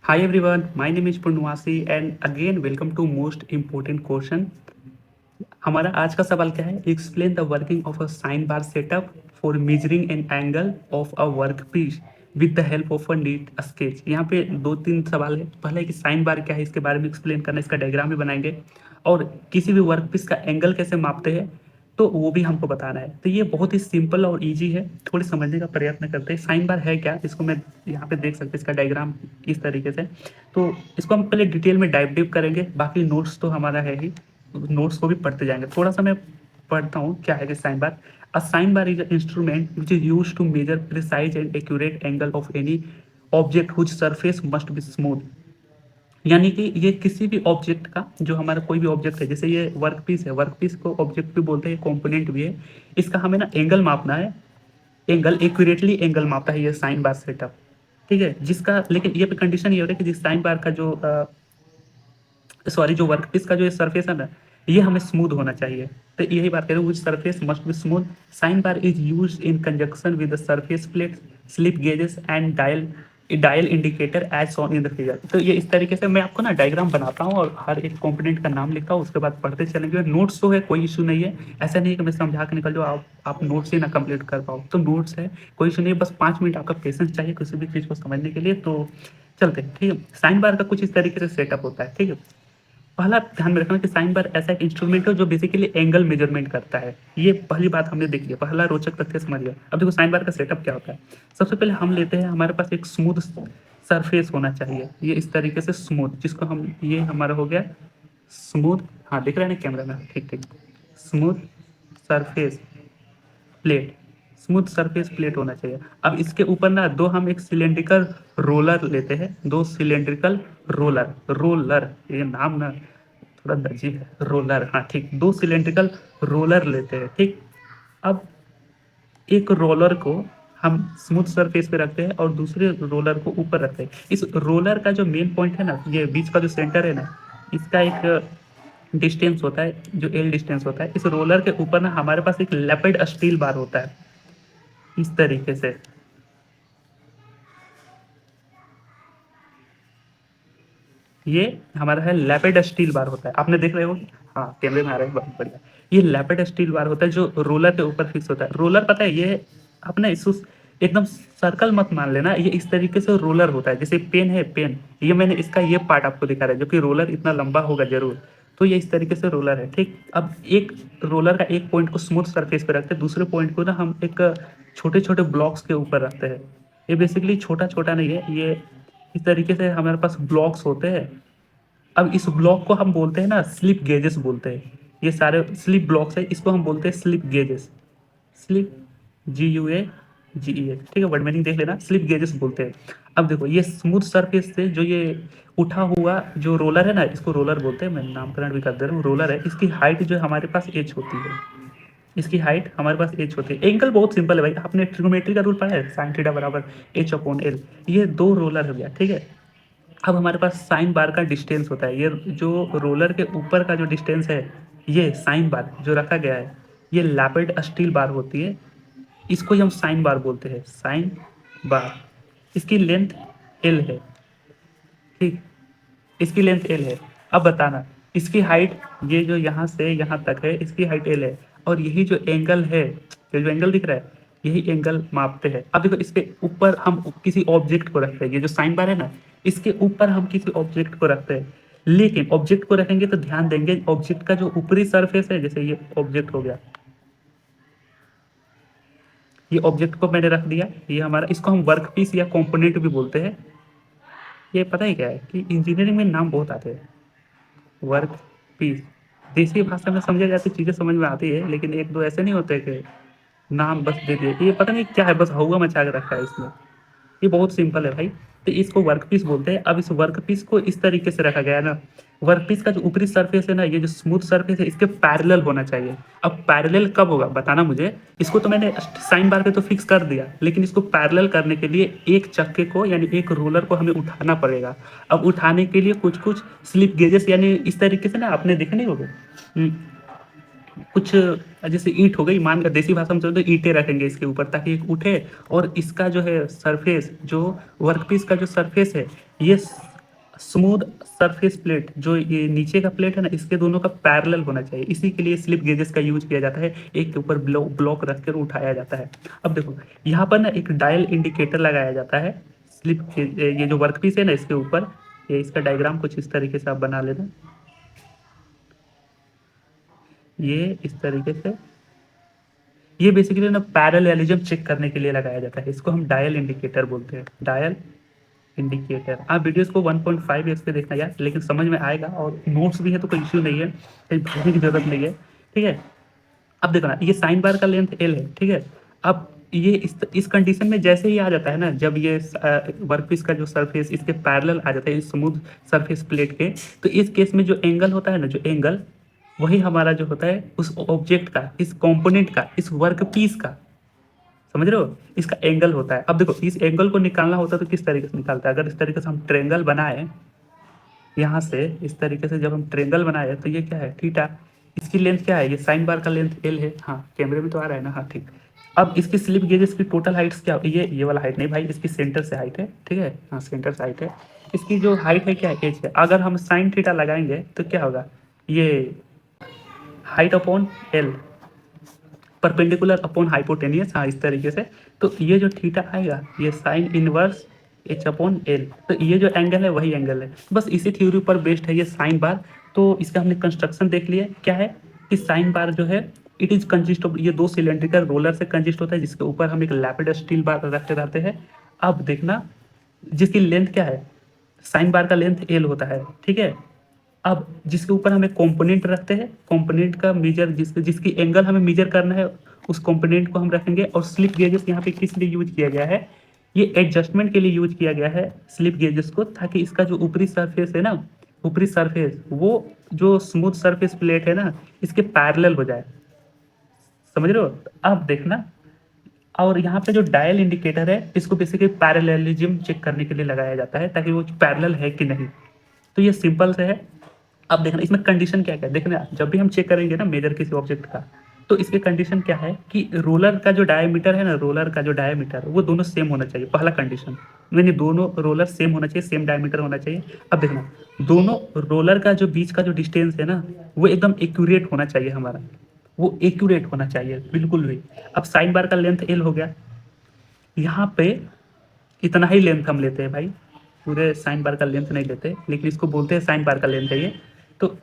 Hi everyone, my name is Purnwasi and again welcome to most important question. हमारा आज का सवाल क्या है? Explain the working of a sine bar setup for measuring an angle of a work peace with the help of a neat sketch. यहाँ पे दो तीन सवाल है। पहला है कि साइन बार क्या है, इसके बारे में एक्सप्लेन करना, इसका डायग्राम भी बनाएंगे और किसी भी वर्क पीस का एंगल कैसे मापते हैं तो वो भी हमको बताना है। तो ये बहुत ही सिंपल और इजी है, थोड़ी समझने का प्रयत्न करते हैं। साइन बार है क्या, इसको मैं यहाँ पे देख सकते हैं, इसका डायग्राम इस तरीके से। तो इसको हम पहले डिटेल में डाइव डिप करेंगे, बाकी नोट्स तो हमारा है ही, नोट्स को भी पढ़ते जाएंगे। थोड़ा सा मैं पढ़ता हूँ क्या है कि sine bar. A sine bar is instrument which is use to measure precise and accurate angle of any object whose surface must be smooth. यानी कि ये किसी भी ऑब्जेक्ट का, जो हमारा कोई भी ऑब्जेक्ट है, जैसे ये वर्क पीस है, वर्क पीस को ऑब्जेक्ट भी बोलते हैं, कंपोनेंट भी है। इसका हमें ना एंगल मापना है, एंगल एक्यूरेटली एंगल मापता है ये साइन बार सेटअप। ठीक है, जिसका लेकिन ये पे कंडीशन ये हो रहा है कि जिस साइन बार का जो सॉरी जो वर्कपीस का जो ये सरफेस है ना, ये हमें स्मूथ होना चाहिए। तो यही बात करें, which surface must be smooth. Sine bar is use in conjunction with the surface plate, slip gauges and dial dial indicator as shown in the figure. तो ये इस तरीके से मैं आपको ना डायग्राम बनाता हूँ और हर एक कंपोनेंट का नाम लिखता हूँ, उसके बाद पढ़ते चलेंगे। नोट्स तो है, कोई इशू नहीं है। ऐसा नहीं है कि मैं समझा के निकल जाऊँ, आप नोट्स ही ना कंप्लीट कर पाओ। तो नोट्स है, कोई इशू नहीं है, बस 5 मिनट आपका पेशेंस चाहिए किसी भी चीज़ को समझने के लिए। तो चलते हैं, ठीक है। साइन बार का कुछ इस तरीके से सेटअप होता है, ठीक है। पहला ध्यान में रखना कि साइन बार ऐसा एक इंस्ट्रूमेंट है जो बेसिकली एंगल मेजरमेंट करता है। ये पहली बात हमने देखी है, पहला रोचक तथ्य समझ गया। अब देखो साइन बार का सेटअप क्या होता है। सबसे पहले हम लेते हैं, हमारे पास एक स्मूथ सरफेस होना चाहिए, ये इस तरीके से स्मूथ, जिसको हम, ये हमारा हो गया स्मूथ। हाँ, दिख रहा है ना कैमरा में, ठीक ठीक। Smooth surface plate, smooth surface plate होना चाहिए। अब इसके ऊपर ना दो हम एक सिलेंड्रिकल रोलर लेते हैं, दो सिलेंड्रिकल रोलर, रोलर ये नाम ना थोड़ा अजीब है, रोलर, हाँ ठीक, दो सिलेंड्रिकल रोलर लेते हैं, ठीक। अब एक रोलर को हम स्मूथ सरफेस पे रखते हैं और दूसरे रोलर को ऊपर रखते हैं। इस रोलर का जो मेन पॉइंट है ना, ये बीच का जो सेंटर है ना, इसका एक डिस्टेंस होता है, जो एल डिस्टेंस होता है। इस रोलर के ऊपर ना हमारे पास एक लेपिड स्टील बार होता है, इस तरीके से। ये हमारा है लैपिड स्टील बार होता है, आपने देख रहे हो। हाँ, कैमरे में आ रहा है, बहुत बढ़िया। ये लैपिड स्टील बार होता है जो रोलर के ऊपर फिक्स होता है। रोलर पता है ये, अपने इस एकदम सर्कल मत मान लेना, ये इस तरीके से रोलर होता है। जैसे पेन है, पेन, ये मैंने इसका ये पार्ट आपको दिखा रहा है, जो कि रोलर इतना लंबा होगा जरूर। तो ये इस तरीके से रोलर है, ठीक। अब एक रोलर का एक पॉइंट को स्मूथ सरफेस पे रखते हैं, दूसरे पॉइंट को ना हम एक छोटे छोटे ब्लॉक्स के ऊपर रखते हैं। ये बेसिकली छोटा छोटा नहीं है, ये इस तरीके से हमारे पास ब्लॉक्स होते हैं। अब इस ब्लॉक को हम बोलते हैं ना, स्लिप गेजेस बोलते हैं। ये सारे स्लिप ब्लॉक्स है, इसको हम बोलते हैं स्लिप गेजेस। स्लिप, GUAGES, ठीक है, वर्ड मीनिंग देख लेना, स्लिप गेजेस बोलते हैं। अब देखो ये स्मूथ सरफेस से जो ये उठा हुआ जो रोलर है ना, इसको रोलर बोलते हैं, मैं नामकरण भी कर दे रहा हूँ, रोलर है। इसकी हाइट जो है हमारे पास एच होती है, इसकी हाइट हमारे पास एच होती है। एंगल बहुत सिंपल है भाई, आपने ट्रिग्नोमेट्री का रूल पढ़ा है, साइन थीटा बराबर H/L। ये दो रोलर हो गया, ठीक है। अब हमारे पास साइन बार का डिस्टेंस होता है, ये जो रोलर के ऊपर का जो डिस्टेंस है, ये साइन बार जो रखा गया है, ये लैपिड स्टील बार होती है, इसको ही हम साइन बार बोलते हैं, साइन बार। इसकी लेंथ एल है, ठीक, इसकी लेंथ एल है। अब बताना, इसकी हाइट, ये जो यहाँ से यहाँ तक है, इसकी हाइट एल है। और यही जो एंगल है, ये जो एंगल दिख रहा है, यही एंगल मापते हैं। अब देखो इसके ऊपर हम किसी ऑब्जेक्ट को रखते हैं, ये जो साइन बार है ना, इसके ऊपर हम किसी ऑब्जेक्ट को रखते हैं। लेकिन ऑब्जेक्ट को रखेंगे तो ध्यान देंगे, ऑब्जेक्ट का जो ऊपरी सरफेस है, जैसे ये ऑब्जेक्ट हो गया, ये ऑब्जेक्ट को मैंने रख दिया, ये हमारा, इसको हम वर्क पीस या कंपोनेंट भी बोलते हैं। ये पता ही क्या है कि इंजीनियरिंग में नाम बहुत आते हैं, वर्क पीस। देसी भाषा में समझा जाती चीज़ें समझ में आती है, लेकिन एक दो ऐसे नहीं होते कि नाम बस दे दिए, ये पता नहीं क्या है, बस हवा मचा के रखा है इसमें। ये बहुत सिंपल है भाई। तो इसको वर्क पीस बोलते हैं। अब इस वर्क पीस को इस तरीके से रखा गया है ना, वर्क पीस का जो ऊपरी सरफेस है ना, ये जो स्मूथ सरफेस है, इसके पैरेलल होना चाहिए। अब पैरेलल कब होगा बताना मुझे। इसको तो मैंने साइन बार पे तो फिक्स कर दिया, लेकिन इसको पैरेलल करने के लिए एक चक्के को, यानी एक रोलर को हमें उठाना पड़ेगा। अब उठाने के लिए कुछ कुछ स्लिप गेजेस, यानी इस तरीके से ना, आपने देखे नहीं होगे, कुछ जैसे ईंट हो गई, मान कर देसी भाषा में तो ईंटें रखेंगे इसके ऊपर, ताकि उठे। और इसका जो है सरफेस, जो वर्कपीस का जो सरफेस है, ये स्मूथ सरफेस प्लेट, जो ये नीचे का प्लेट है ना, इसके दोनों का पैरेलल होना चाहिए। इसी के लिए स्लिप गेजेस का यूज किया जाता है, एक के ऊपर ब्लॉक रख कर उठाया जाता है। अब देखो यहाँ पर ना एक डायल इंडिकेटर लगाया जाता है स्लिप ये जो वर्कपीस है ना इसके ऊपर, ये इसका डायग्राम कुछ इस तरीके से आप बना लेना, ये इस तरीके से। ये बेसिकली ना पैरेललिज्म चेक करने के लिए लगाया जाता है, इसको हम डायल इंडिकेटर बोलते हैं, डायल इंडिकेटर। आप वीडियोस को 1.5x पे देखना यार, लेकिन समझ में आएगा, और नोट्स भी है तो कोई इश्यू नहीं है, कहीं भरने की जरूरत नहीं है, ठीक है। अब देखो ना, ये साइन बार का लेंथ एल है, ठीक है। अब ये इस कंडीशन में जैसे ही आ जाता है ना, जब ये वर्कपीस का जो सरफेस इसके पैरेलल आ जाता है इस स्मूथ सरफेस प्लेट के, तो इस केस में जो एंगल होता है ना, जो एंगल, वही हमारा जो होता है उस ऑब्जेक्ट का, इस कंपोनेंट का, इस वर्कपीस का, समझ रहे हो, इसका एंगल होता है। अब देखो इस एंगल को निकालना होता है तो किस तरीके से निकालता है, अगर इस तरीके से हम ट्रेंगल बनाए, यहाँ से इस तरीके से जब हम ट्रेंगल बनाए तो ये क्या है, थीटा। इसकी लेंथ क्या है, ये साइन बार का लेंथ एल है, हाँ कैमरे में तो आ रहा है ना, हाँ ठीक। अब इसकी स्लिप गेजेस की टोटल हाइट्स क्या, ये वाला हाइट नहीं भाई, इसकी सेंटर से हाइट है, ठीक है, हाँ सेंटर से हाइट है। इसकी जो हाइट है क्या है, एच है। अगर हम साइन थीटा लगाएंगे तो क्या होगा, ये height upon L, perpendicular upon hypotenuse, हाँ इस तरीके से। तो ये जो थीटा आएगा ये sine inverse H upon L, तो ये जो एंगल है वही एंगल है, बस इसी थ्योरी पर बेस्ड है ये साइन बार। तो इसका हमने कंस्ट्रक्शन देख लिया क्या है, कि साइन बार जो है इट इज कंसिस्ट ऑफ, ये दो सिलेंड्रिकल रोलर से कंसिस्ट होता है, जिसके ऊपर हम एक लैपिड स्टील बार रखते रहते हैं। अब देखना, जिसकी लेंथ क्या है, साइन बार का लेंथ एल होता है, ठीक है। अब जिसके ऊपर हमें कंपोनेंट रखते हैं, कंपोनेंट का मेजर, जिसकी एंगल हमें मेजर करना है, उस कंपोनेंट को हम रखेंगे। और स्लिप गेजेस यहाँ पे किस लिए यूज किया गया है, ये एडजस्टमेंट के लिए यूज किया गया है स्लिप गेजेस को, ताकि इसका जो ऊपरी सरफेस है ना, ऊपरी सरफेस, वो जो स्मूथ सरफेस प्लेट है ना, इसके पैरेलल हो जाए, समझ रहे हो। अब देखना, और यहाँ पे जो डायल इंडिकेटर है, इसको बेसिकली पैरेललिज्म चेक करने के लिए लगाया जाता है, ताकि वो पैरेलल है कि नहीं। तो ये सिंपल से है। अब देखना इसमें कंडीशन क्या क्या है, देखना जब भी हम चेक करेंगे ना मेजर किसी ऑब्जेक्ट का, तो इसके कंडीशन क्या है कि रोलर का जो डायमीटर है ना, रोलर का जो डायमीटर वो दोनों सेम होना चाहिए, पहला कंडीशन, यानी दोनों रोलर सेम होना चाहिए, सेम डायमीटर होना चाहिए। अब देखना, दोनों रोलर का जो बीच का जो डिस्टेंस है ना, वो एकदम एक्यूरेट होना चाहिए हमारा, वो एक्यूरेट होना चाहिए बिल्कुल भी। अब साइन बार का लेंथ एल हो गया, यहाँ पे इतना ही लेंथ हम लेते हैं भाई, पूरे साइन बार का लेंथ नहीं लेते, लेकिन इसको बोलते हैं साइन बार का लेंथ है ये। तो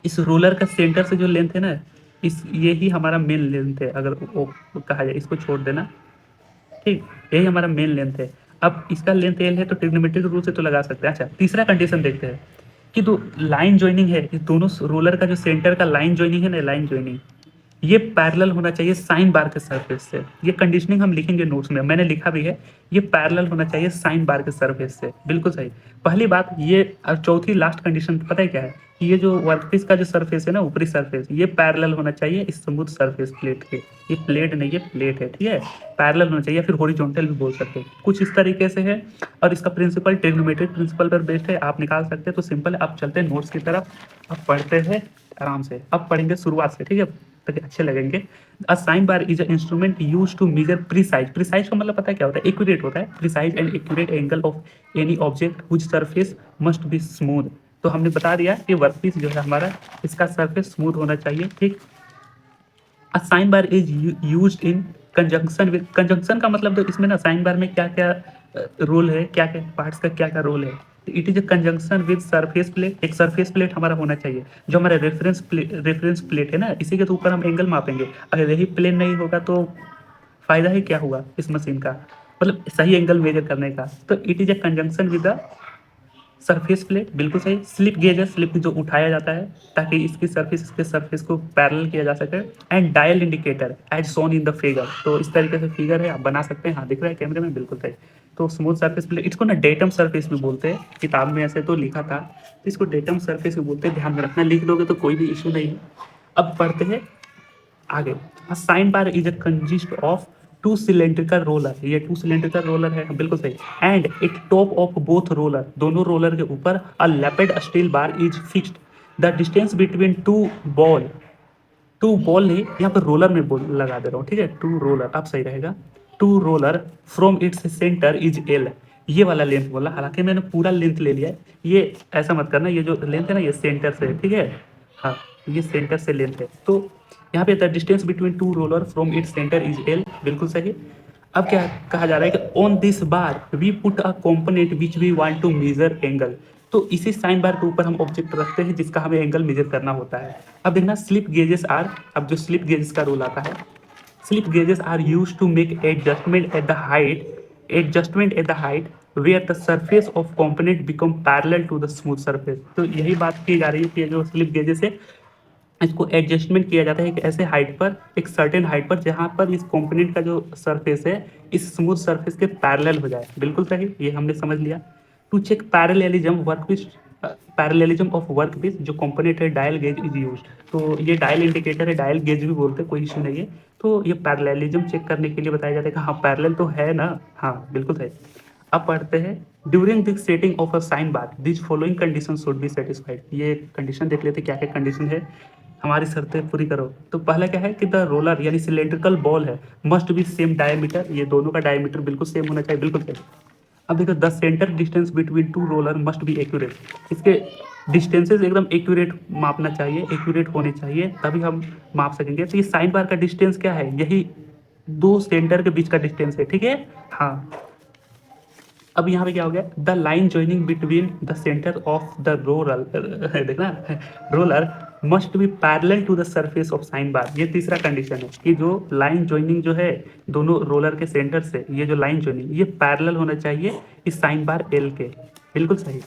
इस रोलर का सेंटर से जो लेंथ है ना, इस ये ही हमारा मेन लेंथ है, अगर वो कहा जाए, इसको छोड़ देना, ठीक, यही हमारा मेन लेंथ है। अब इसका लेंथ एल है तो ट्रिग्नोमेट्रिक रूल से तो लगा सकते हैं। अच्छा तीसरा कंडीशन देखते हैं, कि दो लाइन ज्वाइनिंग है, इस दोनों रोलर का जो सेंटर का लाइन ज्वाइनिंग है ना, लाइन ज्वाइनिंग, ये पैरेलल होना चाहिए साइन बार के सरफेस से। ये कंडीशनिंग हम लिखेंगे नोट्स में, मैंने लिखा भी है, ये पैरेलल होना चाहिए साइन बार के सरफेस से, बिल्कुल सही। पहली बात ये, और चौथी लास्ट कंडीशन पता है क्या है, कि ये जो वर्कपीस का जो सरफेस है ना, ऊपरी सरफेस, ये पैरेलल होना चाहिए इस स्मूथ सरफेस प्लेट के। ये प्लेट नहीं, ये प्लेट है, ठीक है, पैरेलल होना चाहिए, या फिर हॉरिजॉन्टल भी बोल सकते हैं, कुछ इस तरीके से है। और इसका प्रिंसिपल ट्रिग्नोमेट्रिक प्रिंसिपल पर बेस्ड है, आप निकाल सकते हैं। तो सिंपल है, अब चलते हैं नोट्स की तरफ, अब पढ़ते हैं आराम से। अब पढ़ेंगे शुरुआत से, ठीक है, ताकि अच्छे लगेंगे। A sine bar is a instrument use to measure precise, precise का मतलब पता है क्या होता है, एक्यूरेट होता है, precise and accurate angle of any object which surface must be smooth. तो हमने बता दिया कि वर्कपीस जो है हमारा, इसका सरफेस स्मूथ होना चाहिए, ठीक। अ sine bar is used in conjunction with, conjunction का मतलब, तो इसमें ना साइन बार में क्या क्या रोल है, क्या क्या पार्ट्स का क्या क्या रोल है। It is a conjunction with surface plate, एक सरफेस प्लेट हमारा होना चाहिए, जो हमारा रेफरेंस प्लेट है ना, इसी के तो ऊपर हम एंगल मापेंगे। अगर यही प्लेन नहीं होगा तो फायदा ही क्या हुआ इस मशीन का, मतलब सही एंगल मेजर करने का। तो it is a conjunction with the surface plate, बिल्कुल सही। स्लिप गेज है, स्लिप जो उठाया जाता है ताकि इसकी सरफेस, इसके सरफेस को पैरेलल किया जा सके। And dial indicator as shown in the figure, तो इस तरीके से फिगर है, आप बना सकते हैं, हाँ दिख रहा है कैमरे में, बिल्कुल सही। तो स्मूथ सरफेस प्लेट, इसको ना डेटम सरफेस भी बोलते हैं, किताब में ऐसे तो लिखा था, तो इसको डेटम सरफेस भी बोलते हैं, ध्यान में रखना, लिख दोगे तो कोई भी इशू नहीं है। अब पढ़ते हैं आगे। Sine bar is a consist of two cylindrical roller, ये टू सिलेंड्रिकल रोलर है, बिल्कुल सही। And it top of both roller, दोनों रोलर के ऊपर a lapped steel bar is fixed. The distance between two ball, two ball नहीं, यहाँ पर रोलर में बोल लगा दे रहा हूँ, ठीक है, टू रोलर अब सही रहेगा। Two roller from its centre is L, ये वाला लेंथ बोला, हालांकि मैंने पूरा लेंथ ले लिया है। ये ऐसा मत करना, ये जो लेंथ है ना ये सेंटर से है, ठीक है। हाँ, ये सेंटर से लेंथ है। तो यहाँ पे the distance between two roller from its centre is L, बिल्कुल सही। अब क्या कहा जा रहा है कि on this bar we put a component which we want to measure angle. तो इसी साइन बार के ऊपर हम ऑब्जेक्ट रखते हैं जिसका हमें एंगल मेजर करना होता है। अब देखना स्लिप गेजेस आर, अब जो स्लिप गेजेस का रूल आता है, slip gauges are used to make adjustment at the height where the surface of component become parallel to the smooth surface। तो यही बात की जा रही है कि ये जो स्लिप गेजेस है इसको एडजस्टमेंट किया जाता है एक ऐसे हाइट पर, एक सर्टेन हाइट पर, जहां पर इस कंपोनेंट का जो सरफेस है इस स्मूथ सरफेस के पैरेलल हो जाए। बिल्कुल सही, ये हमने समझ लिया। To check parallelism workpiece, parallelism of workpiece जो कंपोनेंट है डायल गेज इज यूज। तो ये डायल इंडिकेटर है, डायल गेज भी बोलते हैं, कोई इशू नहीं है। तो ये पैरेललिज्म चेक करने के लिए बताया जाता है कि हाँ पैरेलल तो है ना, हाँ बिल्कुल सही। अब पढ़ते हैं during this setting of a sine bar this following condition should be satisfied. ये कंडीशन देख लेते क्या क्या कंडीशन है, हमारी शर्तें पूरी करो। तो पहला क्या है कि द रोलर यानी सिलेंड्रिकल बॉल है मस्ट बी सेम डायमीटर, ये दोनों का डायमीटर बिल्कुल सेम होना चाहिए, बिल्कुल सही। अब देखो the centre distance between two roller must be accurate, इसके डिस्टेंसेस एकदम एक्यूरेट मापना चाहिए, एक्यूरेट होने चाहिए तभी हम माप सकेंगे। तो ये साइन बार का डिस्टेंस क्या है, यही दो सेंटर के बीच का डिस्टेंस है, ठीक है। हाँ, अब यहाँ पे क्या हो गया, the line joining between the centre of the roller, देखना roller must be parallel to the surface of sine bar. ये तीसरा कंडीशन है कि जो लाइन ज्वाइनिंग जो है दोनों रोलर के सेंटर से, ये जो लाइन ज्वाइनिंग ये पैरेलल होना चाहिए इस साइन बार एल के, बिल्कुल सही।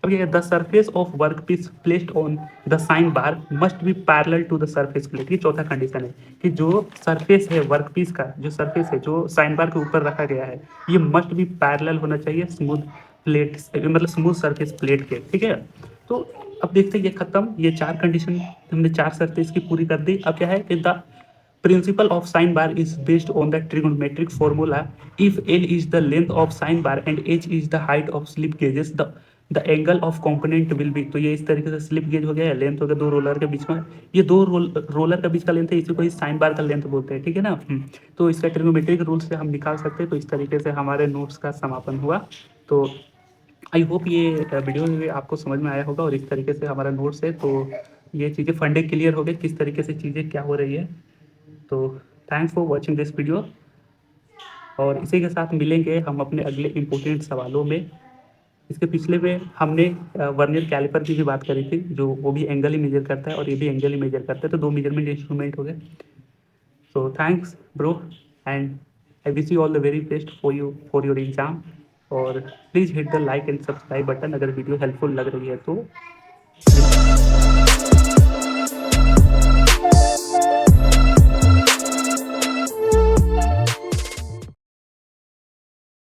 अब ये the surface of work piece placed on the sine bar must be parallel to the surface plate, ये चौथा कंडीशन है कि जो सरफेस है वर्क पीस का, जो सरफेस है जो साइन बार के ऊपर रखा गया है ये मस्ट बी पैरेलल होना चाहिए स्मूथ प्लेट, मतलब स्मूथ सरफेस प्लेट के, ठीक है। तो अब देखते हैं ये खत्म, ये चार कंडीशन हमने चार शर्तें इसकी पूरी कर दी। अब क्या है कि the principle of sine bar is based on the trigonometric formula if L is the length of sine bar and h is the height of slip gauges the angle of component will be। तो ये इस तरीके से slip gauge हो गया, length हो गया दो रोलर के बीच में, ये दो रोलर के बीच का लेंथ है, इसी को ही साइन बार का लेंथ बोलते हैं, ठीक है ना। तो इसका ट्रिग्नोमेट्रिक रूल से हम निकाल सकते हैं। तो इस तरीके से हमारे नोट्स का समापन हुआ। तो आई होप ये वीडियो में आपको समझ में आया होगा और इस तरीके से हमारा नोट्स है। तो ये चीज़ें फंडे क्लियर हो गए किस तरीके से चीज़ें क्या हो रही है। तो thanks for watching this video, और इसी के साथ मिलेंगे हम अपने अगले इम्पोर्टेंट सवालों में। इसके पिछले में हमने वर्नियर कैलिपर की भी बात करी थी, जो वो भी एंगल ही मेजर करता है और ये भी एंगल ही मेजर करता है, तो दो मेजरमेंट इंस्ट्रूमेंट हो गए। So thanks bro, and I wish you all the very best for your exam. और please hit the like and subscribe button अगर वीडियो हेल्पफुल लग रही है तो।